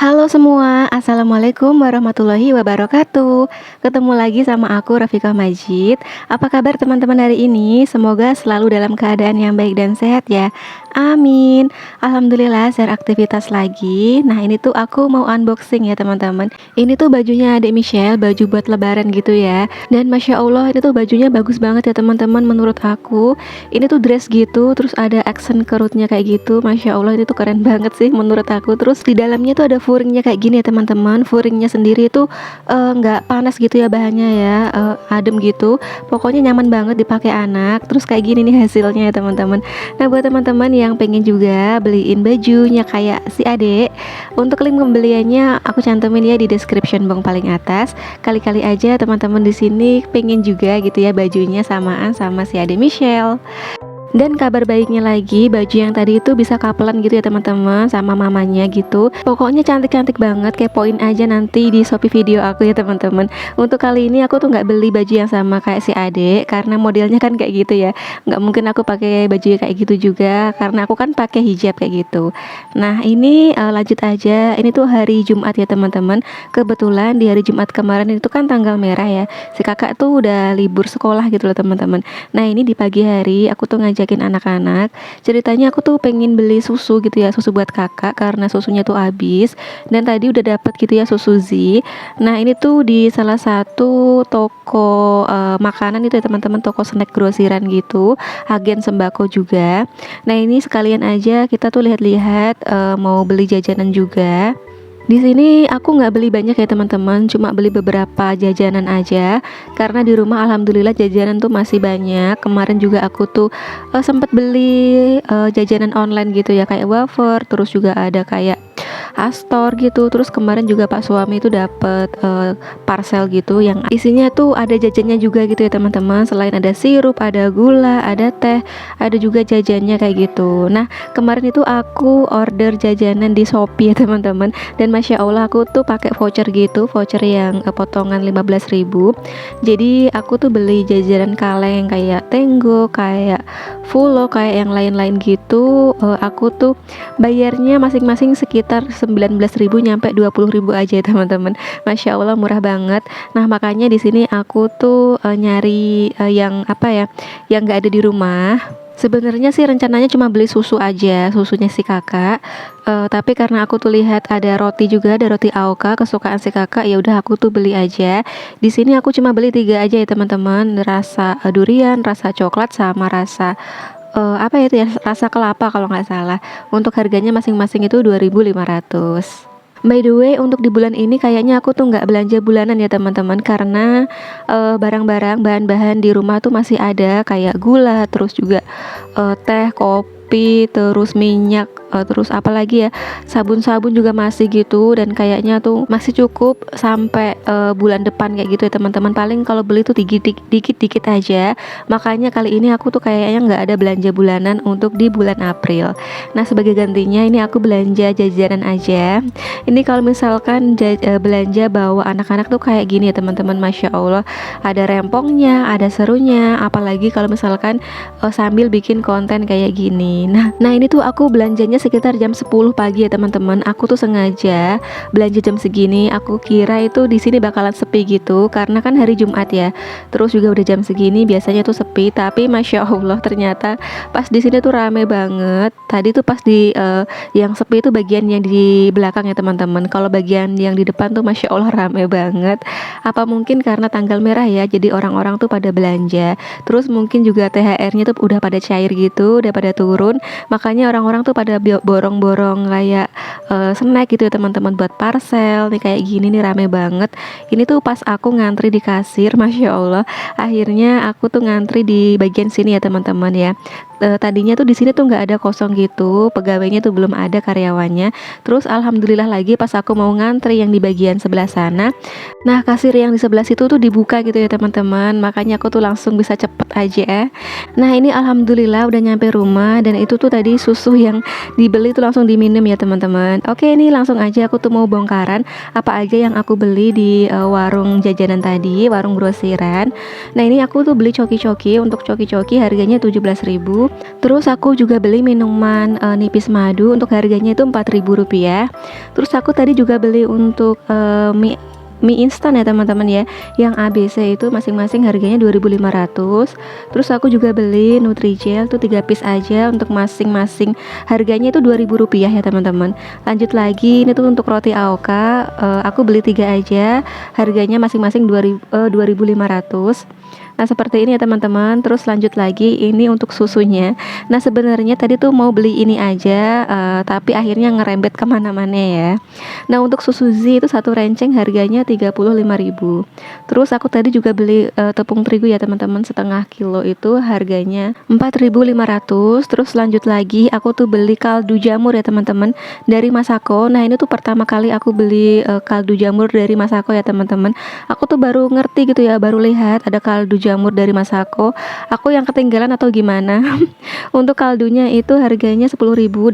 Halo semua, Assalamualaikum warahmatullahi wabarakatuh. Ketemu lagi sama aku Rafiqah Majid. Apa kabar teman-teman hari ini? Semoga selalu dalam keadaan yang baik dan sehat ya. Amin. Alhamdulillah share aktivitas lagi. Nah ini tuh aku mau unboxing ya teman-teman. Ini tuh bajunya adik Michelle, baju buat lebaran gitu ya. Dan Masya Allah ini tuh bajunya bagus banget ya teman-teman menurut aku. Ini tuh dress gitu, terus ada accent kerutnya kayak gitu. Masya Allah ini tuh keren banget sih menurut aku. Terus di dalamnya tuh ada furingnya kayak gini ya teman-teman. Furingnya sendiri tuh nggak panas gitu ya bahannya ya, adem gitu. Pokoknya nyaman banget dipakai anak. Terus kayak gini nih hasilnya ya teman-teman. Nah buat teman-teman yang pengen juga beliin bajunya kayak si adek, untuk link pembeliannya aku cantumin ya di description box paling atas. Kali-kali aja teman-teman di sini pengen juga gitu ya bajunya samaan sama si adek Michelle. Dan kabar baiknya lagi, baju yang tadi itu bisa kapelan gitu ya teman-teman sama mamanya gitu. Pokoknya cantik-cantik banget, kepoin aja nanti di Shopee video aku ya teman-teman. Untuk kali ini aku tuh nggak beli baju yang sama kayak si adek karena modelnya kan kayak gitu ya. Nggak mungkin aku pakai baju kayak gitu juga karena aku kan pakai hijab kayak gitu. Nah ini lanjut aja. Ini tuh hari Jumat ya teman-teman. Kebetulan di hari Jumat kemarin itu kan tanggal merah ya. Si kakak tuh udah libur sekolah gitu loh teman-teman. Nah ini di pagi hari aku tuh ngajakin anak-anak. Ceritanya aku tuh pengen beli susu gitu ya, susu buat kakak karena susunya tuh habis. Dan tadi udah dapet gitu ya susu Z. Nah ini tuh di salah satu toko makanan itu ya teman-teman, toko snack grosiran gitu, agen sembako juga. Nah ini sekalian aja kita tuh lihat-lihat mau beli jajanan juga. Di sini aku nggak beli banyak ya teman-teman, cuma beli beberapa jajanan aja karena di rumah alhamdulillah jajanan tuh masih banyak. Kemarin juga aku tuh sempet beli jajanan online gitu ya kayak wafer, terus juga ada kayak Astor gitu. Terus kemarin juga Pak suami itu dapet parcel gitu yang isinya tuh ada jajannya juga gitu ya teman-teman. Selain ada sirup, ada gula, ada teh, ada juga jajannya kayak gitu. Nah kemarin itu aku order jajanan di Shopee ya teman-teman. Dan Masya Allah aku tuh pakai voucher gitu, voucher yang potongan 15.000. Jadi aku tuh beli jajanan kaleng kayak Tenggo, kayak Fulo, kayak yang lain-lain gitu. Aku tuh bayarnya masing-masing sekitar 19.000 nyampe 20.000 aja ya teman-teman. Masya Allah murah banget. Nah makanya di sini aku tuh nyari yang apa ya, yang nggak ada di rumah. Sebenarnya sih rencananya cuma beli susu aja, susunya si kakak. Tapi karena aku tuh lihat ada roti juga, ada roti Aoka kesukaan si kakak, ya udah aku tuh beli aja. Di sini aku cuma beli 3 aja ya teman-teman, rasa durian, rasa coklat sama rasa apa ya itu ya, rasa kelapa kalau nggak salah. Untuk harganya masing-masing itu 2.500. By the way, untuk di bulan ini kayaknya aku tuh nggak belanja bulanan ya teman-teman karena barang-barang bahan-bahan di rumah tuh masih ada kayak gula, terus juga teh, kopi, terus minyak, terus apalagi ya, sabun-sabun juga masih gitu. Dan kayaknya tuh masih cukup sampai bulan depan kayak gitu ya teman-teman. Paling kalau beli tuh dikit-dikit aja. Makanya kali ini aku tuh kayaknya nggak ada belanja bulanan untuk di bulan April. Nah sebagai gantinya ini aku belanja jajanan aja. Ini kalau misalkan belanja bawa anak-anak tuh kayak gini ya teman-teman, Masya Allah ada rempongnya, ada serunya, apalagi kalau misalkan sambil bikin konten kayak gini. Nah ini tuh aku belanjanya sekitar jam 10 pagi ya teman-teman. Aku tuh sengaja belanja jam segini. Aku kira itu di sini bakalan sepi gitu karena kan hari Jumat ya. Terus juga udah jam segini biasanya tuh sepi, tapi Masya Allah ternyata pas di sini tuh rame banget. Tadi tuh pas di yang sepi itu bagian yang di belakang ya teman-teman. Kalau bagian yang di depan tuh Masya Allah rame banget. Apa mungkin karena tanggal merah ya, jadi orang-orang tuh pada belanja. Terus mungkin juga THR-nya tuh udah pada cair gitu, udah pada turun. Makanya orang-orang tuh pada borong-borong kayak snack gitu ya teman-teman, buat parcel nih kayak gini nih rame banget. Ini tuh pas aku ngantri di kasir, Masya Allah akhirnya aku tuh ngantri di bagian sini ya teman-teman ya. Tadinya tuh di sini tuh nggak ada, kosong gitu, pegawainya tuh belum ada, karyawannya. Terus alhamdulillah lagi pas aku mau ngantri yang di bagian sebelah sana, nah kasir yang di sebelah situ tuh dibuka gitu ya teman-teman. Makanya aku tuh langsung bisa cepet aja. Nah ini alhamdulillah udah nyampe rumah, dan itu tuh tadi susu yang dibeli tuh langsung diminum ya teman-teman. Oke ini langsung aja aku tuh mau bongkaran apa aja yang aku beli di warung jajanan tadi, warung grosiran. Nah ini aku tuh beli coki-coki. Untuk coki-coki harganya 17.000. Terus aku juga beli minuman nipis madu untuk harganya itu Rp4.000. Terus aku tadi juga beli untuk mie instan ya teman-teman ya, yang ABC itu masing-masing harganya 2.500. Terus aku juga beli Nutrijel tuh 3 piece aja untuk masing-masing harganya itu Rp2.000 ya teman-teman. Lanjut lagi, ini tuh untuk roti AOK, aku beli 3 aja, harganya masing-masing 2.500. Nah seperti ini ya teman-teman. Terus lanjut lagi, ini untuk susunya. Nah sebenarnya tadi tuh mau beli ini aja, tapi akhirnya ngerembet kemana-mana ya. Nah untuk susu Z itu satu renceng harganya 35.000. Terus aku tadi juga beli tepung terigu ya teman-teman, setengah kilo itu harganya 4.500. Terus lanjut lagi, aku tuh beli kaldu jamur ya teman-teman dari Masako. Nah ini tuh pertama kali aku beli kaldu jamur dari Masako ya teman-teman. Aku tuh baru ngerti gitu ya, baru lihat ada kaldu jamur dari Masako. Aku yang ketinggalan atau gimana? Untuk kaldunya itu harganya 10.000,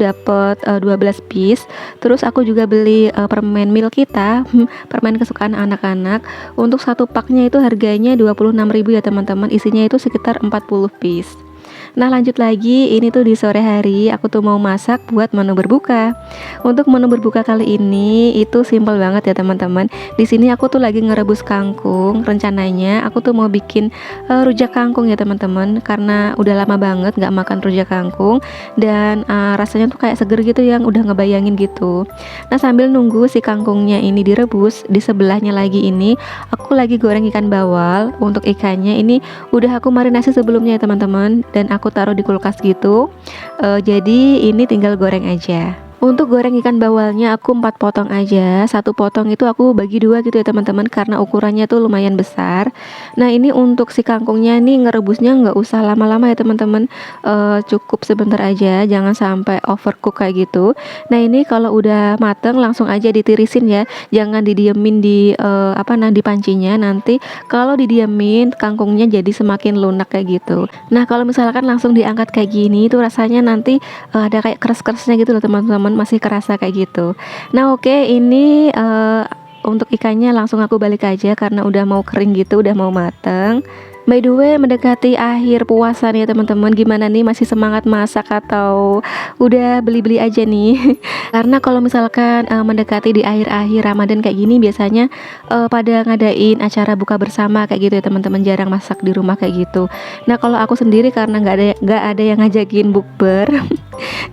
dapat 12 piece. Terus aku juga beli permen milk kita, permen kesukaan anak-anak. Untuk satu paknya itu harganya 26.000 ya teman-teman. Isinya itu sekitar 40 piece. Nah lanjut lagi, ini tuh di sore hari aku tuh mau masak buat menu berbuka. Untuk menu berbuka kali ini itu simple banget ya teman-teman. Di sini aku tuh lagi ngerebus kangkung. Rencananya aku tuh mau bikin rujak kangkung ya teman-teman, karena udah lama banget nggak makan rujak kangkung dan rasanya tuh kayak seger gitu, yang udah ngebayangin gitu. Nah sambil nunggu si kangkungnya ini direbus, di sebelahnya lagi ini aku lagi goreng ikan bawal. Untuk ikannya ini udah aku marinasi sebelumnya ya teman-teman, dan aku taruh di kulkas gitu. Jadi ini tinggal goreng aja. Untuk goreng ikan bawalnya aku 4 potong aja. Satu potong itu aku bagi 2 gitu ya teman-teman, karena ukurannya tuh lumayan besar. Nah ini untuk si kangkungnya nih ngerebusnya nggak usah lama-lama ya teman-teman, cukup sebentar aja, jangan sampai overcook kayak gitu. Nah ini kalau udah mateng langsung aja ditirisin ya, jangan didiemin di di pancinya. Nanti kalau didiemin kangkungnya jadi semakin lunak kayak gitu. Nah kalau misalkan langsung diangkat kayak gini tuh rasanya nanti ada kayak keras-kerasnya gitu loh teman-teman, masih kerasa kayak gitu. Nah oke, ini untuk ikannya langsung aku balik aja karena udah mau kering gitu, udah mau mateng. By the way, mendekati akhir puasa nih teman-teman, gimana nih, masih semangat masak atau udah beli-beli aja nih? Karena kalau misalkan mendekati di akhir-akhir Ramadan kayak gini biasanya pada ngadain acara buka bersama kayak gitu ya teman-teman, jarang masak di rumah kayak gitu. Nah kalau aku sendiri karena nggak ada yang ngajakin bukber,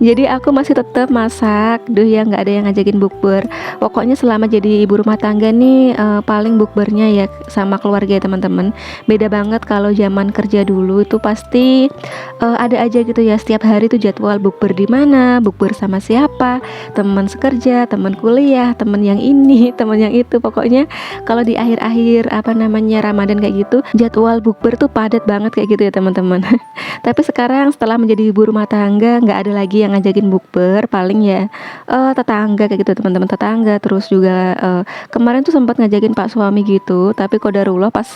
jadi aku masih tetap masak. Duh ya, nggak ada yang ngajakin bukber. Pokoknya selama jadi ibu rumah tangga nih paling bukbernya ya sama keluarga ya teman-teman. Beda banget kalau zaman kerja dulu, itu pasti ada aja gitu ya, setiap hari tuh jadwal bukber di mana, bukber sama siapa, teman sekerja, teman kuliah, teman yang ini, teman yang itu. Pokoknya kalau di akhir-akhir Ramadan kayak gitu, jadwal bukber tuh padat banget kayak gitu ya teman-teman. Tapi sekarang setelah menjadi ibu rumah tangga, nggak ada lagi yang ngajakin bukber, paling ya tetangga kayak gitu teman-teman, tetangga. Terus juga kemarin tuh sempat ngajakin pak suami gitu, tapi qadarullah pas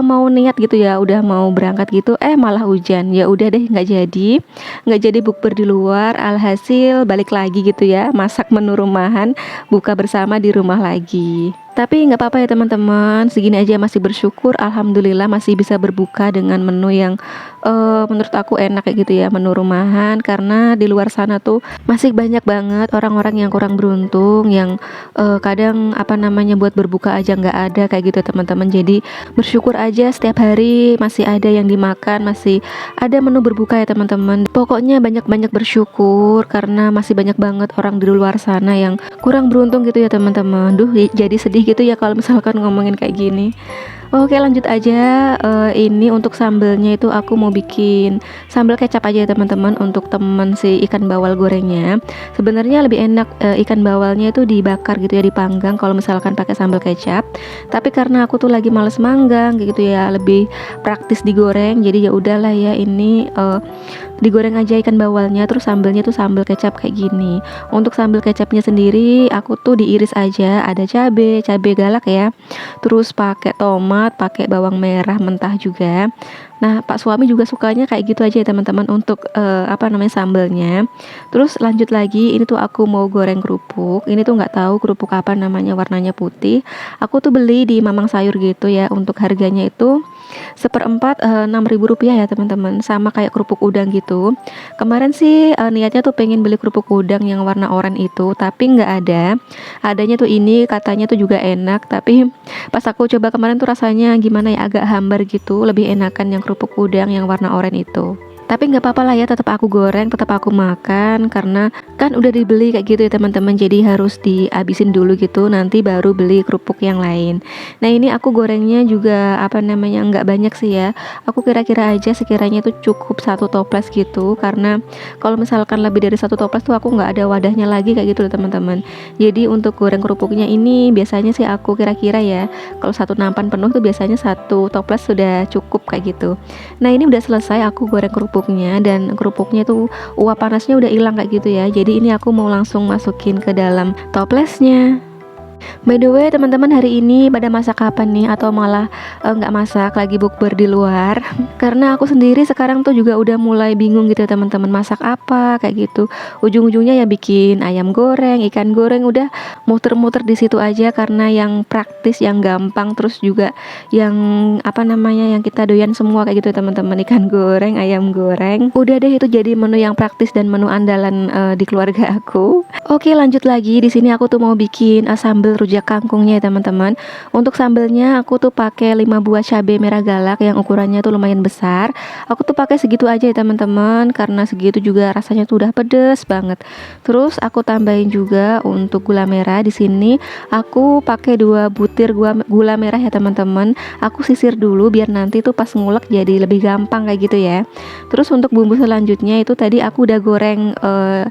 mau niat gitu ya, udah mau berangkat gitu, malah hujan. Ya udah deh, nggak jadi bukber di luar. Alhasil balik lagi gitu ya, masak menu rumahan, buka bersama di rumah lagi. Tapi nggak apa-apa ya teman-teman, segini aja masih bersyukur. Alhamdulillah masih bisa berbuka dengan menu yang menurut aku enak kayak gitu ya, menu rumahan. Karena di luar sana tuh masih banyak banget orang-orang yang kurang beruntung, yang kadang buat berbuka aja nggak ada kayak gitu teman-teman. Jadi bersyukur aja setiap hari masih ada yang dimakan, masih ada menu berbuka ya teman-teman. Pokoknya banyak-banyak bersyukur karena masih banyak banget orang di luar sana yang kurang beruntung gitu ya teman-teman. Duh, jadi sedih gitu ya kalau misalkan ngomongin kayak gini. Oke lanjut aja. Ini untuk sambelnya itu aku mau bikin sambal kecap aja ya teman-teman, untuk temen si ikan bawal gorengnya. Sebenarnya lebih enak ikan bawalnya itu dibakar gitu ya, dipanggang kalau misalkan pakai sambal kecap. Tapi karena aku tuh lagi males manggang gitu ya, lebih praktis digoreng. Jadi ya udahlah ya, ini digoreng aja ikan bawalnya, terus sambelnya tuh sambal kecap kayak gini. Untuk sambal kecapnya sendiri aku tuh diiris aja, ada cabe galak ya, terus pakai tomat, pakai bawang merah mentah juga. Nah pak suami juga sukanya kayak gitu aja ya teman-teman untuk sambelnya. Terus lanjut lagi, ini tuh aku mau goreng kerupuk. Ini tuh nggak tahu kerupuk apa namanya, warnanya putih. Aku tuh beli di Mamang Sayur gitu ya. Untuk harganya itu seperempat Rp6.000 ya teman-teman, sama kayak kerupuk udang gitu. Kemarin sih niatnya tuh pengen beli kerupuk udang yang warna oranye itu, tapi nggak ada. Adanya tuh ini katanya tuh juga enak, tapi pas aku coba kemarin tuh rasanya gimana ya, agak hambar gitu, lebih enakan yang kerupuk udang yang warna oranye itu. Tapi nggak apa-apa lah ya, tetap aku goreng, tetap aku makan, karena kan udah dibeli kayak gitu ya teman-teman, jadi harus dihabisin dulu gitu, nanti baru beli kerupuk yang lain. Nah ini aku gorengnya juga apa namanya, nggak banyak sih ya, aku kira-kira aja sekiranya itu cukup satu toples gitu, karena kalau misalkan lebih dari satu toples tuh aku nggak ada wadahnya lagi kayak gitu loh teman-teman. Jadi untuk goreng kerupuknya ini biasanya sih aku kira-kira ya, kalau satu nampan penuh tuh biasanya satu toples sudah cukup kayak gitu. Nah ini udah selesai aku goreng kerupuknya, dan kerupuknya tuh uap panasnya udah hilang kayak gitu ya. Jadi ini aku mau langsung masukin ke dalam toplesnya. By the way teman-teman, hari ini pada masak apa nih? Atau malah nggak masak, lagi bukber di luar? Karena aku sendiri sekarang tuh juga udah mulai bingung gitu ya teman-teman, masak apa kayak gitu. Ujung-ujungnya ya bikin ayam goreng, ikan goreng, udah muter-muter di situ aja, karena yang praktis, yang gampang, terus juga yang apa namanya, yang kita doyan semua kayak gitu ya teman-teman. Ikan goreng, ayam goreng, udah deh itu jadi menu yang praktis dan menu andalan di keluarga aku. Oke lanjut lagi, di sini aku tuh mau bikin sambal rujak kangkungnya ya teman-teman. Untuk sambelnya aku tuh pakai 5 buah cabai merah galak yang ukurannya tuh lumayan besar. Aku tuh pakai segitu aja ya teman-teman, karena segitu juga rasanya tuh udah pedes banget. Terus aku tambahin juga untuk gula merah. Di sini aku pakai 2 butir gula merah ya teman-teman. Aku sisir dulu biar nanti tuh pas ngulek jadi lebih gampang kayak gitu ya. Terus untuk bumbu selanjutnya itu tadi aku udah goreng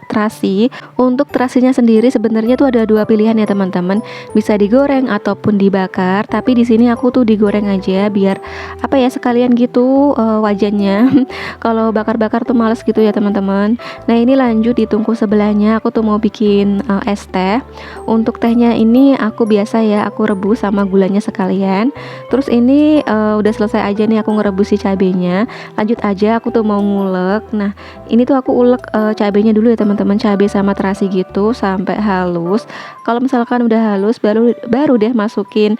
terasi. Untuk terasinya sendiri sebenarnya tuh ada 2 pilihan ya teman-teman, bisa digoreng ataupun dibakar. Tapi di sini aku tuh digoreng aja biar apa ya, sekalian gitu wajannya. Kalau bakar-bakar tuh males gitu ya teman-teman. Nah ini lanjut di tungku sebelahnya aku tuh mau bikin es teh. Untuk tehnya ini aku biasa ya, aku rebus sama gulanya sekalian. Terus ini udah selesai aja nih aku ngerebus si cabenya. Lanjut aja aku tuh mau ngulek. Nah ini tuh aku ulek cabenya dulu ya teman-teman, cabai sama terasi gitu sampai halus. Kalau misalkan udah halus baru deh masukin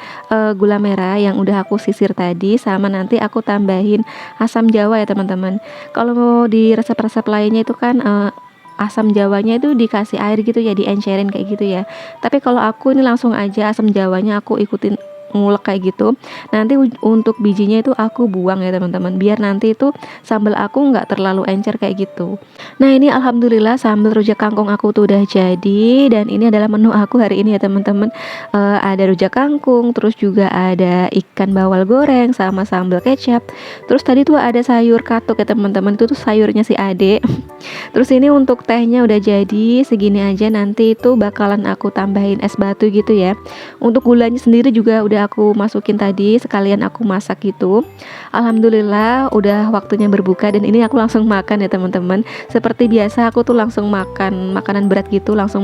gula merah yang udah aku sisir tadi, sama nanti aku tambahin asam jawa ya teman-teman. Kalau mau di resep-resep lainnya itu kan asam jawanya itu dikasih air gitu ya, diencerin kayak gitu ya. Tapi kalau aku ini langsung aja asam jawanya aku ikutin ngulek kayak gitu. Nanti untuk bijinya itu aku buang ya teman-teman, biar nanti itu sambal aku nggak terlalu encer kayak gitu. Nah ini alhamdulillah sambal rujak kangkung aku tuh udah jadi, dan ini adalah menu aku hari ini ya teman-teman. Ada rujak kangkung, terus juga ada ikan bawal goreng sama sambal kecap. Terus tadi tuh ada sayur katuk ya teman-teman, itu tuh sayurnya si Ade. Terus ini untuk tehnya udah jadi segini aja, nanti itu bakalan aku tambahin es batu gitu ya. Untuk gulanya sendiri juga udah aku masukin tadi, sekalian aku masak gitu. Alhamdulillah udah waktunya berbuka, dan ini aku langsung makan ya teman-teman. Seperti biasa aku tuh langsung makan makanan berat gitu, langsung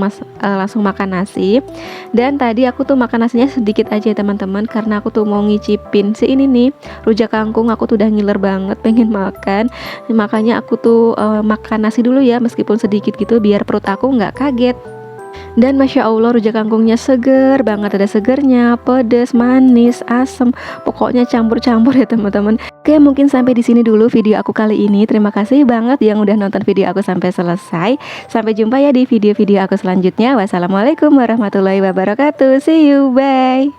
makan nasi. Dan tadi aku tuh makan nasinya sedikit aja ya teman-teman, karena aku tuh mau ngicipin si ini nih, rujak kangkung. Aku tuh udah ngiler banget pengen makan, makanya aku tuh makan nasi dulu ya, meskipun sedikit gitu, biar perut aku nggak kaget. Dan Masya Allah rujak kangkungnya seger banget, ada segernya, pedes, manis, asem, pokoknya campur-campur ya teman-teman. Oke mungkin sampai di sini dulu video aku kali ini. Terima kasih banget yang udah nonton video aku sampai selesai. Sampai jumpa ya di video-video aku selanjutnya. Wassalamualaikum warahmatullahi wabarakatuh. See you, bye.